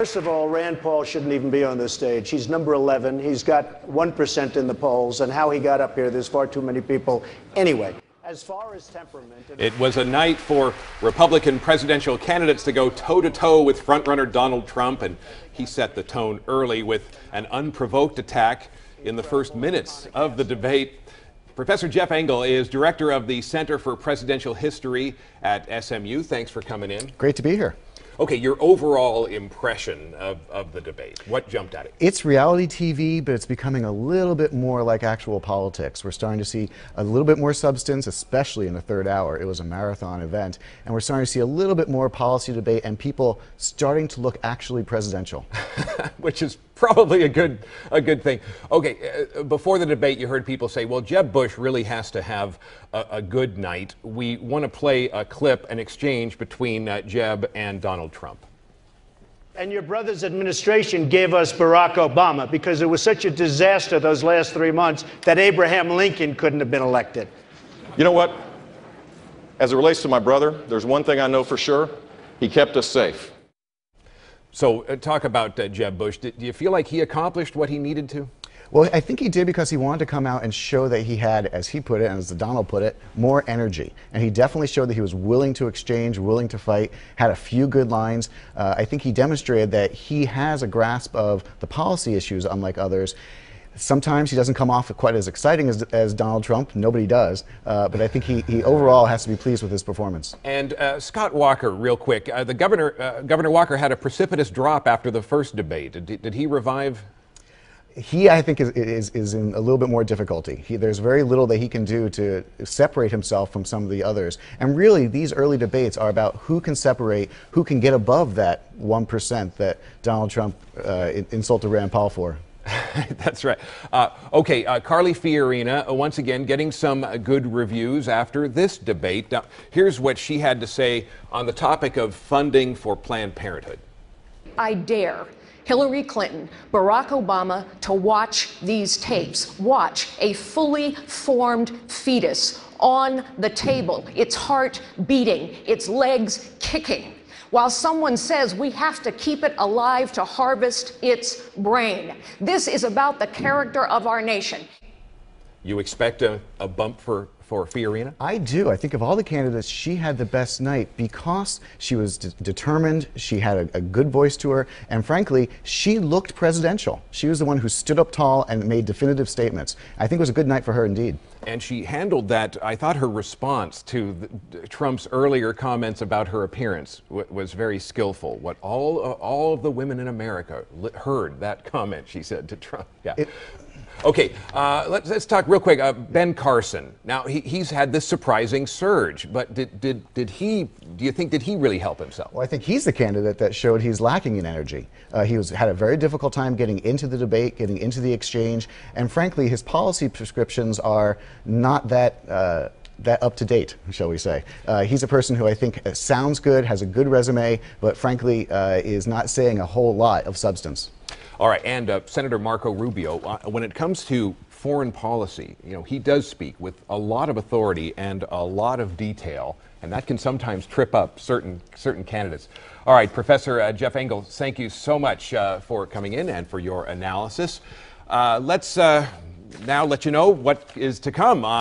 First of all, Rand Paul shouldn't even be on this stage. He's number 11. He's got 1% in the polls, and how he got up here, there's far too many people. Anyway, as far as temperament... It was a night for Republican presidential candidates to go toe-to-toe with frontrunner Donald Trump, and he set the tone early with an unprovoked attack in the first minutes of the debate. Professor Jeff Engel is director of the Center for Presidential History at SMU. Thanks for coming in. Great to be here. Okay, your overall impression of the debate, what jumped at it? It's reality TV, but it's becoming a little bit more like actual politics. We're starting to see a little bit more substance, especially in the third hour. It was a marathon event, and we're starting to see a little bit more policy debate and people starting to look actually presidential. Which is probably a good thing. Okay, before the debate, you heard people say, well, Jeb Bush really has to have a good night. We want to play a clip, an exchange between Jeb and Donald Trump. And your brother's administration gave us Barack Obama because it was such a disaster those last 3 months that Abraham Lincoln couldn't have been elected. You know what? As it relates to my brother, there's one thing I know for sure. He kept us safe. So talk about Jeb Bush. Do you feel like he accomplished what he needed to? Well, I think he did because he wanted to come out and show that he had, as he put it, and as Donald put it, more energy. And he definitely showed that he was willing to exchange, willing to fight, had a few good lines. I think he demonstrated that he has a grasp of the policy issues, unlike others. Sometimes he doesn't come off quite as exciting as Donald Trump. Nobody does. But I think he overall has to be pleased with his performance. And Scott Walker, real quick. Governor Walker had a precipitous drop after the first debate. Did he revive? He, I think, is in a little bit more difficulty. There's very little that he can do to separate himself from some of the others. And really, these early debates are about who can separate, who can get above that 1% that Donald Trump insulted Rand Paul for. That's right. Okay, Carly Fiorina, once again, getting some good reviews after this debate. Now, here's what she had to say on the topic of funding for Planned Parenthood. I dare Hillary Clinton, Barack Obama to watch these tapes, watch a fully formed fetus on the table, its heart beating, its legs kicking, while someone says we have to keep it alive to harvest its brain. This is about the character of our nation. You expect a bump for Fiorina? I do. I think of all the candidates, she had the best night because she was determined, she had a good voice to her, and frankly, she looked presidential. She was the one who stood up tall and made definitive statements. I think it was a good night for her indeed. And she handled that. I thought her response to Trump's earlier comments about her appearance was very skillful. What all of the women in America heard that comment, she said to Trump. Yeah. Okay, let's talk real quick. Ben Carson. Now he's had this surprising surge, but did he? Do you think did he really help himself? Well, I think he's the candidate that showed he's lacking in energy. He had a very difficult time getting into the debate, getting into the exchange, and frankly, his policy prescriptions are not that up to date, shall we say. He's a person who I think sounds good, has a good resume, but frankly is not saying a whole lot of substance. All right, and Senator Marco Rubio, when it comes to foreign policy, you know, he does speak with a lot of authority and a lot of detail, and that can sometimes trip up certain candidates. All right, Professor Jeff Engel, thank you so much for coming in and for your analysis. Let's now let you know what is to come.